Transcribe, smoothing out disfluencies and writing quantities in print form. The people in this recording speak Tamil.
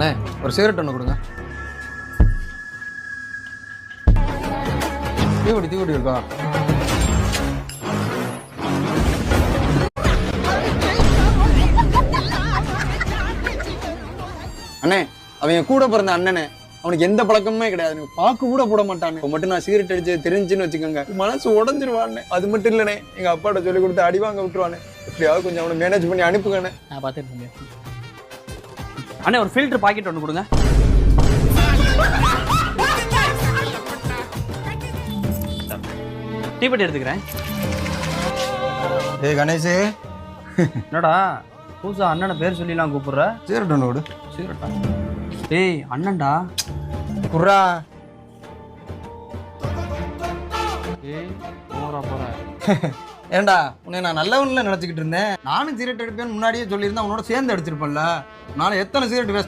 அண்ணே ஒரு சிகரெட் ஒன்று கொடுங்க. தீவடி இருக்கா? அண்ணே அவன் கூட பிறந்த அண்ணனே, அவனுக்கு எந்த பழக்கமுமே கிடையாது, பாக்கு கூட போட மாட்டானே. இப்போ மட்டும் நான் சிகரெட் அடிச்சு தெரிஞ்சுன்னு வச்சுக்கோங்க, மனசு உடஞ்சிருவானே. அது மட்டும் இல்லைண்ணே, எங்க அப்பாட்ட சொல்லி கொடுத்து அடி வாங்க விட்டுருவானே. எப்படியாவது கொஞ்சம் அவனை மேனேஜ் பண்ணி அனுப்புங்கண்ணே. நான் பார்த்துட்டு அண்ணே ஒரு ஃபில்டர் பாக்கெட் ஒன்று கொடுங்க. டீப்பெட்டி எடுத்துக்கிறேன். ஏய் கணேஷே, என்னடா புதுசா அண்ணனை பேர் சொல்லிலாம் கூப்பிடுற? சிகரெட் ஒன்று விடு. சிகரெட்டா? ஏய் அண்ணன்டா. குர்ரா. ஏய் போறா போற. ஏண்டா உன்னை நான் நல்லவன்ல நினைச்சுக்கிட்டு இருந்தேன். நானும் சிகரெட் எடுப்பேன்னு முன்னாடியே சொல்லியிருந்தேன், உன்னோட சேர்ந்து அடிச்சிருப்பேன்ல. நானும் எத்தனை சிகரெட் வேஸ்ட்